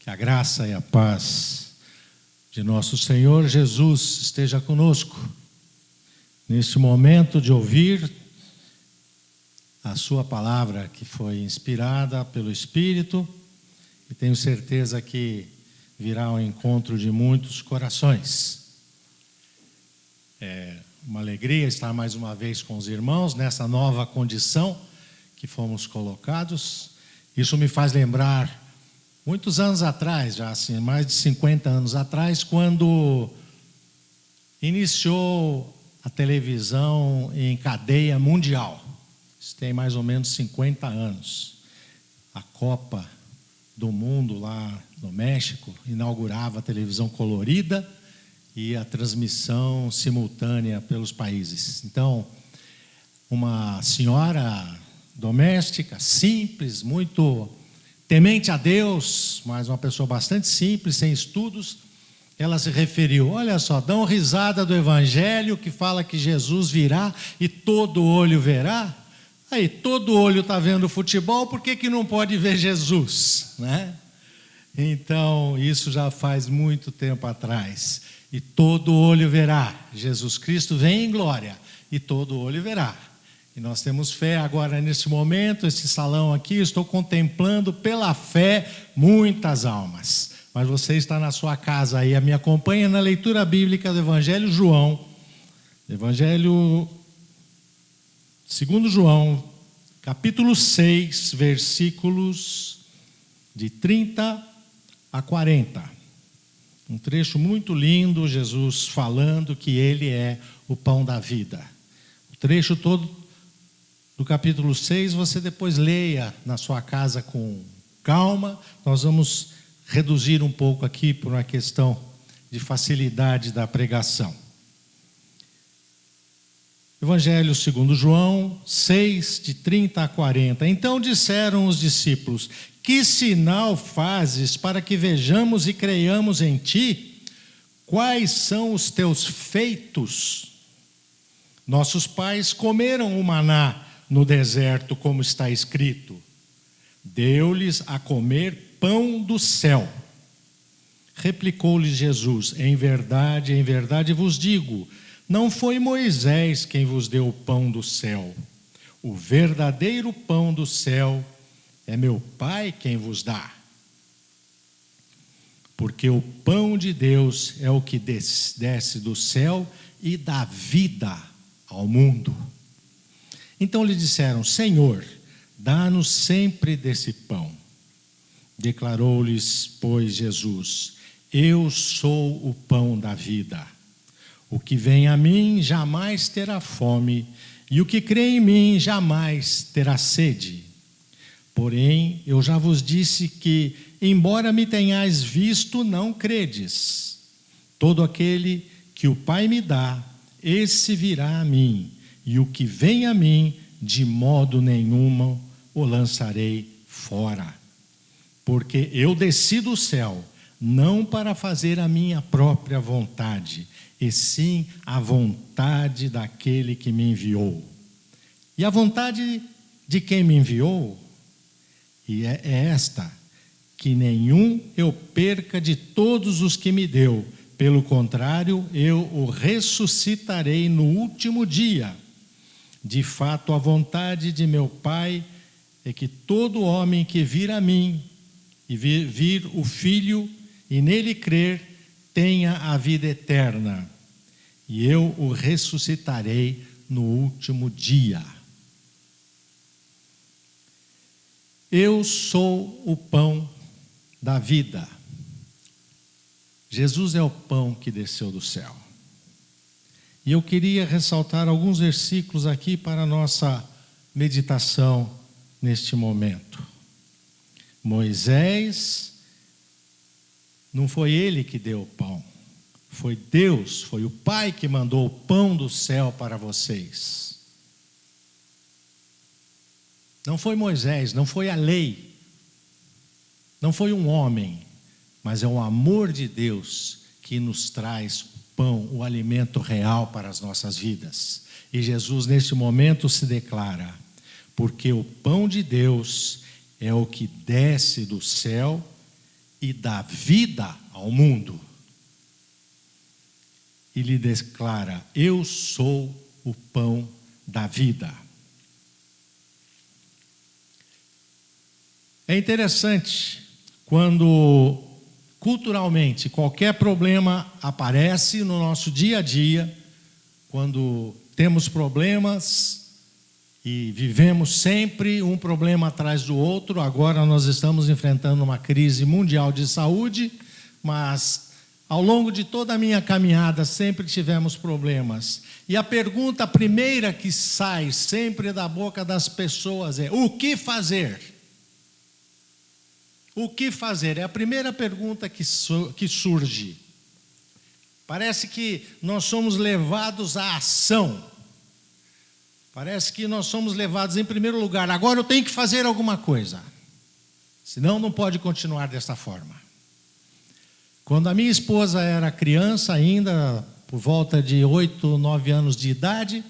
Que a graça e a paz de nosso Senhor Jesus esteja conosco, neste momento de ouvir a sua palavra, que foi inspirada pelo Espírito, e tenho certeza que virá ao encontro de muitos corações. É uma alegria estar mais uma vez com os irmãos, nessa nova condição que fomos colocados. Isso me faz lembrar muitos anos atrás, já assim, mais de 50 anos atrás, quando iniciou a televisão em cadeia mundial. Isso tem mais ou menos 50 anos. A Copa do Mundo lá no México inaugurava a televisão colorida e a transmissão simultânea pelos países. Então, uma senhora doméstica, simples, muito temente a Deus, mas uma pessoa bastante simples, sem estudos, ela se referiu: olha só, dão risada do Evangelho que fala que Jesus virá e todo olho verá. Aí, todo olho está vendo futebol, por que não pode ver Jesus, né? Então, isso já faz muito tempo atrás. E todo olho verá. Jesus Cristo vem em glória e todo olho verá. E nós temos fé agora nesse momento, esse salão aqui, estou contemplando pela fé muitas almas. Mas você está na sua casa aí, me acompanha na leitura bíblica do Evangelho João. Evangelho segundo João, capítulo 6, versículos de 30 a 40. Um trecho muito lindo, Jesus falando que Ele é o pão da vida. O trecho todo do capítulo 6, você depois leia na sua casa com calma. Nós vamos reduzir um pouco aqui por uma questão de facilidade da pregação. Evangelho segundo João 6, de 30 a 40. Então disseram os discípulos: que sinal fazes para que vejamos e creiamos em ti? Quais são os teus feitos? Nossos pais comeram o maná no deserto, como está escrito: deu-lhes a comer pão do céu. Replicou-lhes Jesus: em verdade vos digo, não foi Moisés quem vos deu o pão do céu. O verdadeiro pão do céu é meu Pai quem vos dá. Porque o pão de Deus é o que desce do céu e dá vida ao mundo. Então lhe disseram: Senhor, dá-nos sempre desse pão. Declarou-lhes, pois, Jesus: eu sou o pão da vida. O que vem a mim jamais terá fome, e o que crê em mim jamais terá sede. Porém, eu já vos disse que, embora me tenhais visto, não credes. Todo aquele que o Pai me dá, esse virá a mim, e o que vem a mim, de modo nenhum o lançarei fora. Porque eu desci do céu, não para fazer a minha própria vontade, e sim a vontade daquele que me enviou. E a vontade de quem me enviou é esta: que nenhum eu perca de todos os que me deu. Pelo contrário, eu o ressuscitarei no último dia. De fato, a vontade de meu Pai é que todo homem que vir a mim e vir o Filho e nele crer, tenha a vida eterna, e eu o ressuscitarei no último dia. Eu sou o pão da vida. Jesus é o pão que desceu do céu. E eu queria ressaltar alguns versículos aqui para a nossa meditação neste momento. Moisés, não foi ele que deu o pão, foi Deus, foi o Pai que mandou o pão do céu para vocês. Não foi Moisés, não foi a lei, não foi um homem, mas é o amor de Deus que nos traz o pão, o alimento real para as nossas vidas. E Jesus neste momento se declara: porque o pão de Deus é o que desce do céu e dá vida ao mundo. E lhe declara: eu sou o pão da vida. É interessante quando culturalmente qualquer problema aparece no nosso dia a dia, quando temos problemas e vivemos sempre um problema atrás do outro. Agora nós estamos enfrentando uma crise mundial de saúde, mas ao longo de toda a minha caminhada sempre tivemos problemas. E a pergunta primeira que sai sempre da boca das pessoas é: o que fazer? O que fazer? É a primeira pergunta que surge. Parece que nós somos levados à ação. Parece que nós somos levados em primeiro lugar. Agora eu tenho que fazer alguma coisa. Senão não pode continuar dessa forma. Quando a minha esposa era criança ainda, por volta de 8, 9 anos de idade,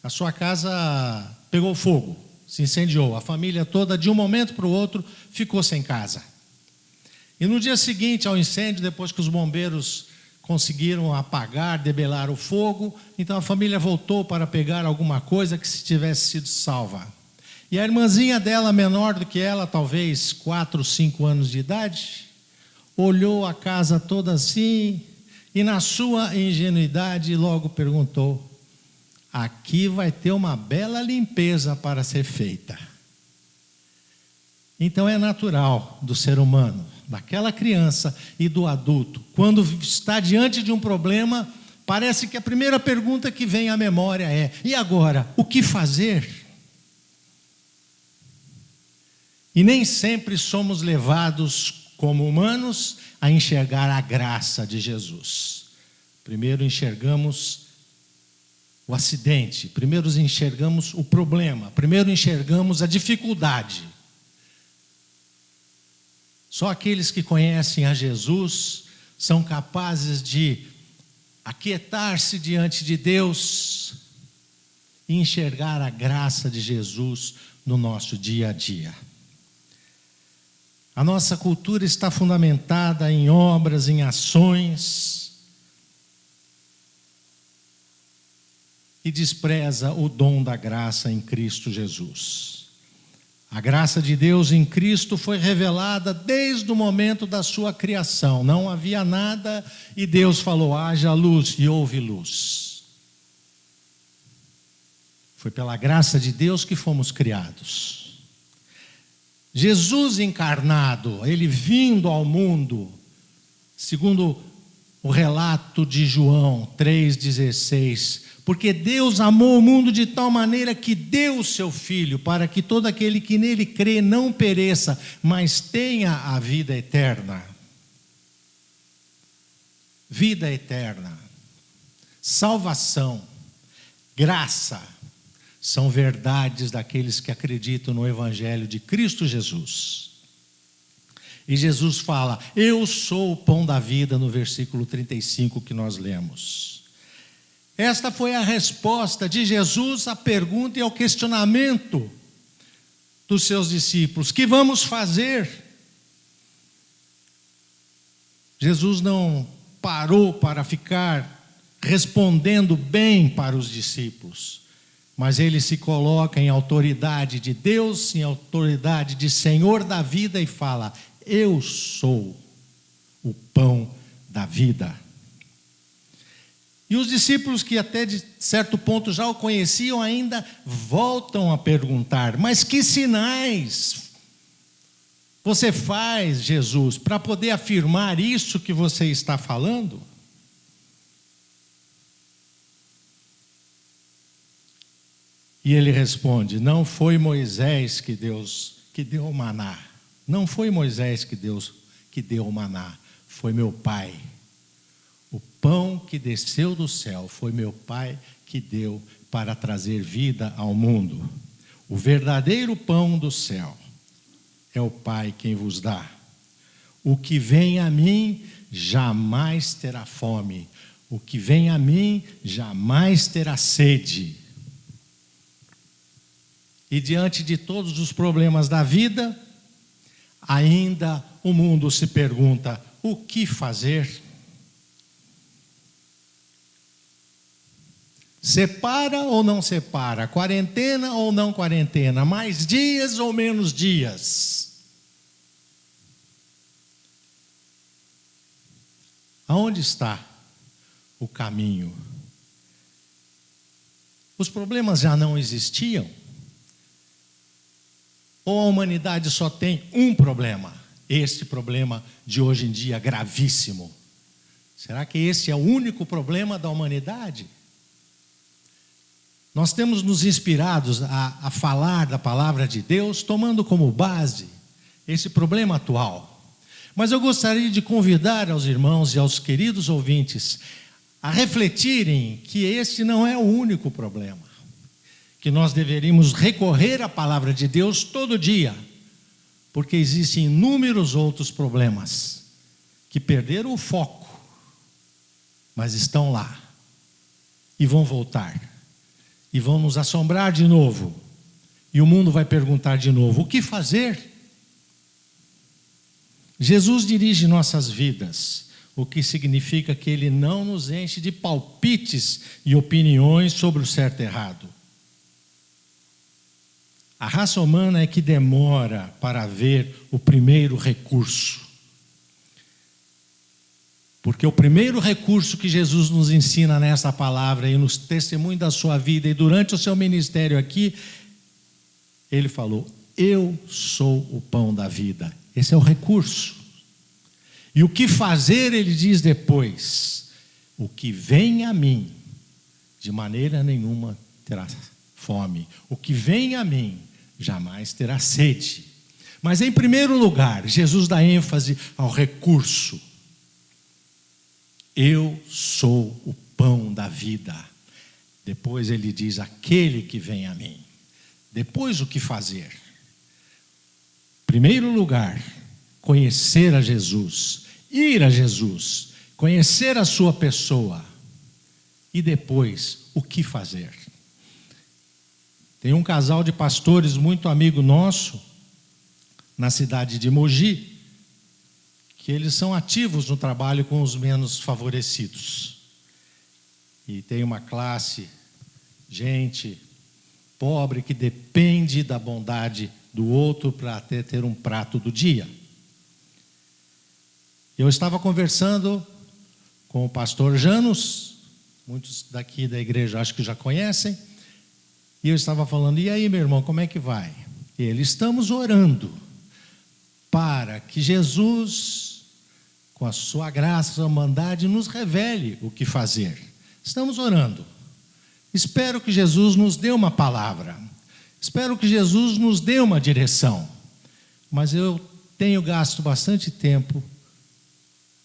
a sua casa pegou fogo, se incendiou. A família toda, de um momento para o outro, ficou sem casa. E no dia seguinte ao incêndio, depois que os bombeiros conseguiram apagar, debelar o fogo, então a família voltou para pegar alguma coisa que se tivesse sido salva. E a irmãzinha dela, menor do que ela, talvez 4, 5 anos de idade, olhou a casa toda assim e, na sua ingenuidade, logo perguntou: aqui vai ter uma bela limpeza para ser feita. Então é natural do ser humano, daquela criança e do adulto, quando está diante de um problema, parece que a primeira pergunta que vem à memória é: e agora, o que fazer? E nem sempre somos levados, como humanos, a enxergar a graça de Jesus. Primeiro enxergamos o acidente, primeiro enxergamos o problema, primeiro enxergamos a dificuldade. Só aqueles que conhecem a Jesus são capazes de aquietar-se diante de Deus e enxergar a graça de Jesus no nosso dia a dia. A nossa cultura está fundamentada em obras, em ações, e despreza o dom da graça em Cristo Jesus. A graça de Deus em Cristo foi revelada desde o momento da sua criação. Não havia nada e Deus falou: haja luz, e houve luz. Foi pela graça de Deus que fomos criados. Jesus encarnado, ele vindo ao mundo, segundo o relato de João 3,16, porque Deus amou o mundo de tal maneira que deu o seu Filho, para que todo aquele que nele crê não pereça, mas tenha a vida eterna. Vida eterna, salvação, graça, são verdades daqueles que acreditam no Evangelho de Cristo Jesus. E Jesus fala: eu sou o pão da vida, no versículo 35 que nós lemos. Esta foi a resposta de Jesus à pergunta e ao questionamento dos seus discípulos: que vamos fazer? Jesus não parou para ficar respondendo bem para os discípulos, mas ele se coloca em autoridade de Deus, em autoridade de Senhor da vida, e fala: eu sou o pão da vida. E os discípulos, que até de certo ponto já o conheciam, ainda voltam a perguntar: mas que sinais você faz, Jesus, para poder afirmar isso que você está falando? E ele responde: não foi Moisés que deu o maná. Não foi Moisés que deu o maná, foi meu Pai. O pão que desceu do céu foi meu Pai que deu para trazer vida ao mundo. O verdadeiro pão do céu é o Pai quem vos dá. O que vem a mim jamais terá fome. O que vem a mim jamais terá sede. E diante de todos os problemas da vida, ainda o mundo se pergunta: o que fazer? Separa ou não separa? Quarentena ou não quarentena? Mais dias ou menos dias? Aonde está o caminho? Os problemas já não existiam? Ou a humanidade só tem um problema? Este problema de hoje em dia gravíssimo. Será que esse é o único problema da humanidade? Nós temos nos inspirados a falar da palavra de Deus, tomando como base esse problema atual. Mas eu gostaria de convidar aos irmãos e aos queridos ouvintes a refletirem que esse não é o único problema. Que nós deveríamos recorrer à palavra de Deus todo dia, porque existem inúmeros outros problemas que perderam o foco, mas estão lá e vão voltar e vão nos assombrar de novo, e o mundo vai perguntar de novo: o que fazer? Jesus dirige nossas vidas, o que significa que Ele não nos enche de palpites e opiniões sobre o certo e errado. A raça humana é que demora para ver o primeiro recurso. Porque o primeiro recurso que Jesus nos ensina nessa palavra e nos testemunhos da sua vida e durante o seu ministério aqui, Ele falou: eu sou o pão da vida. Esse é o recurso. E o que fazer, Ele diz depois: o que vem a mim, de maneira nenhuma terá fome. O que vem a mim, jamais terá sede. Mas em primeiro lugar, Jesus dá ênfase ao recurso. Eu sou o pão da vida. Depois ele diz: aquele que vem a mim. Depois o que fazer? Primeiro lugar, conhecer a Jesus, ir a Jesus, conhecer a sua pessoa. E depois, o que fazer? Tem um casal de pastores muito amigo nosso, na cidade de Mogi, que eles são ativos no trabalho com os menos favorecidos. E tem uma classe, gente pobre que depende da bondade do outro para até ter um prato do dia. Eu estava conversando com o pastor Janus, muitos daqui da igreja acho que já conhecem, e eu estava falando: e aí, meu irmão, como é que vai? E ele: estamos orando para que Jesus, com a sua graça, sua bondade, nos revele o que fazer. Estamos orando. Espero que Jesus nos dê uma palavra. Espero que Jesus nos dê uma direção. Mas eu tenho gasto bastante tempo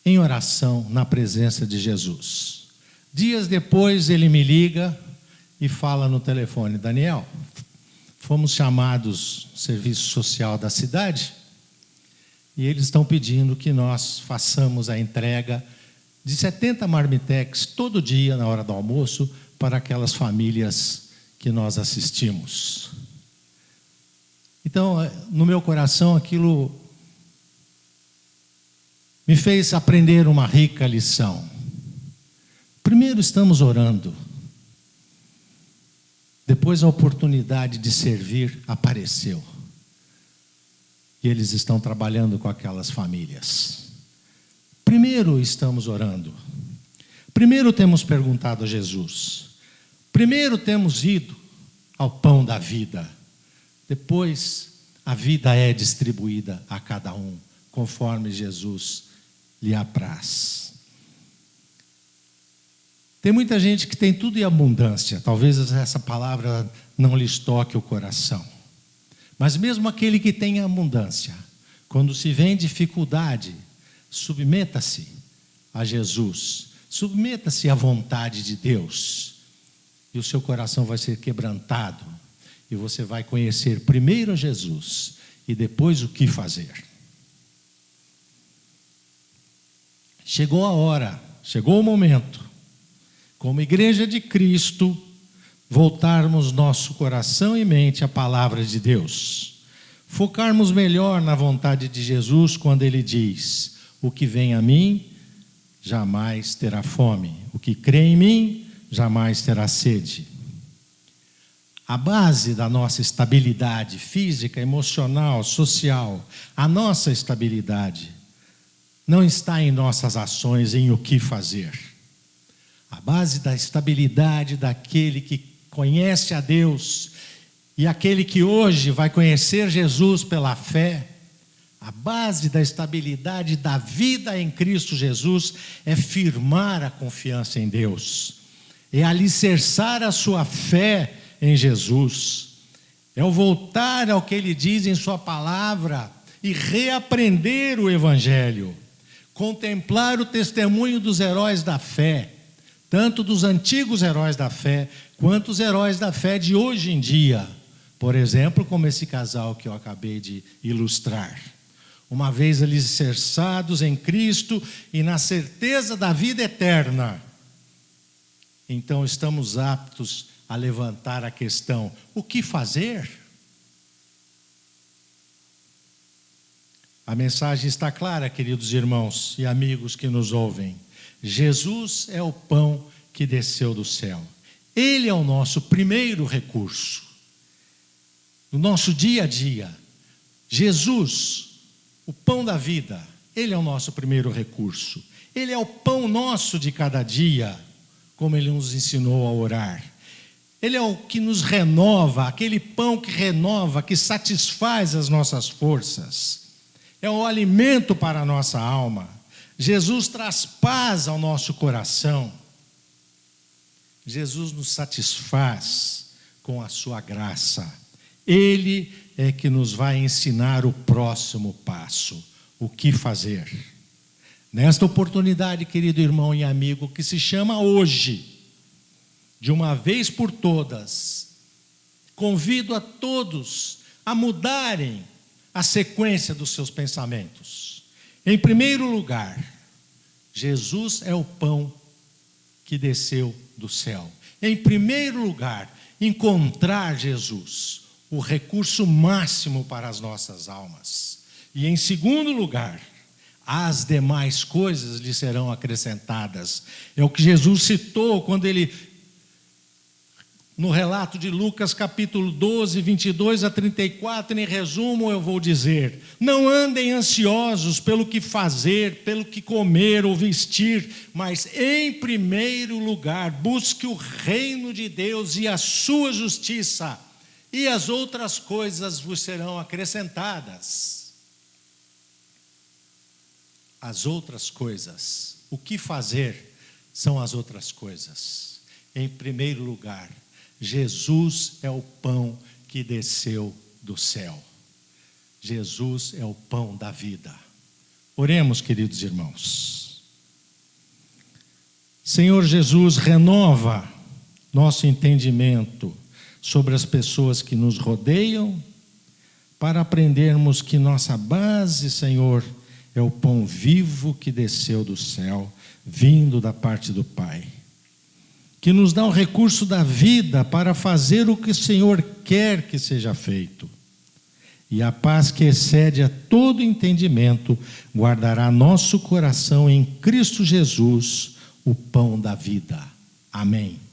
em oração na presença de Jesus. Dias depois ele me liga e fala no telefone: Daniel, fomos chamados no serviço social da cidade e eles estão pedindo que nós façamos a entrega de 70 marmitex todo dia na hora do almoço para aquelas famílias que nós assistimos. Então, no meu coração, aquilo me fez aprender uma rica lição. Primeiro estamos orando. Depois a oportunidade de servir apareceu. E eles estão trabalhando com aquelas famílias. Primeiro estamos orando. Primeiro temos perguntado a Jesus. Primeiro temos ido ao pão da vida. Depois a vida é distribuída a cada um, conforme Jesus lhe apraz. Tem muita gente que tem tudo em abundância. Talvez essa palavra não lhes toque o coração. Mas mesmo aquele que tem abundância, quando se vê em dificuldade, submeta-se a Jesus. Submeta-se à vontade de Deus. E o seu coração vai ser quebrantado. E você vai conhecer primeiro a Jesus e depois o que fazer. Chegou a hora, chegou o momento, como igreja de Cristo, voltarmos nosso coração e mente à palavra de Deus. focarmos melhor na vontade de Jesus quando Ele diz: o que vem a mim jamais terá fome, o que crê em mim jamais terá sede. A base da nossa estabilidade física, emocional, social, a nossa estabilidade, não está em nossas ações, em o que fazer. A base da estabilidade daquele que conhece a Deus e aquele que hoje vai conhecer Jesus pela fé, a base da estabilidade da vida em Cristo Jesus é firmar a confiança em Deus, é alicerçar a sua fé em Jesus, é o voltar ao que Ele diz em sua palavra e reaprender o Evangelho, contemplar o testemunho dos heróis da fé, tanto dos antigos heróis da fé, quanto os heróis da fé de hoje em dia. Por exemplo, como esse casal que eu acabei de ilustrar. Uma vez alicerçados em Cristo e na certeza da vida eterna, então estamos aptos a levantar a questão: o que fazer? A mensagem está clara, queridos irmãos e amigos que nos ouvem. Jesus é o pão que desceu do céu. Ele é o nosso primeiro recurso. No nosso dia a dia, Jesus, o pão da vida, Ele é o nosso primeiro recurso. Ele é o pão nosso de cada dia, como Ele nos ensinou a orar. Ele é o que nos renova, aquele pão que renova, que satisfaz as nossas forças. É o alimento para a nossa alma. Jesus traz paz ao nosso coração. Jesus nos satisfaz com a sua graça. Ele é que nos vai ensinar o próximo passo, o que fazer. Nesta oportunidade, querido irmão e amigo, que se chama hoje, de uma vez por todas, convido a todos a mudarem a sequência dos seus pensamentos. Em primeiro lugar, Jesus é o pão que desceu do céu. Em primeiro lugar, encontrar Jesus, o recurso máximo para as nossas almas. E em segundo lugar, as demais coisas lhe serão acrescentadas. É o que Jesus citou quando Ele, no relato de Lucas capítulo 12, 22 a 34, em resumo eu vou dizer: não andem ansiosos pelo que fazer, pelo que comer ou vestir, mas em primeiro lugar busque o reino de Deus e a sua justiça, e as outras coisas vos serão acrescentadas. As outras coisas, o que fazer são as outras coisas. Em primeiro lugar, Jesus é o pão que desceu do céu. Jesus é o pão da vida. Oremos, queridos irmãos. Senhor Jesus, renova nosso entendimento sobre as pessoas que nos rodeiam, para aprendermos que nossa base, Senhor, é o pão vivo que desceu do céu, vindo da parte do Pai, que nos dá o recurso da vida para fazer o que o Senhor quer que seja feito. E a paz que excede a todo entendimento guardará nosso coração em Cristo Jesus, o pão da vida. Amém.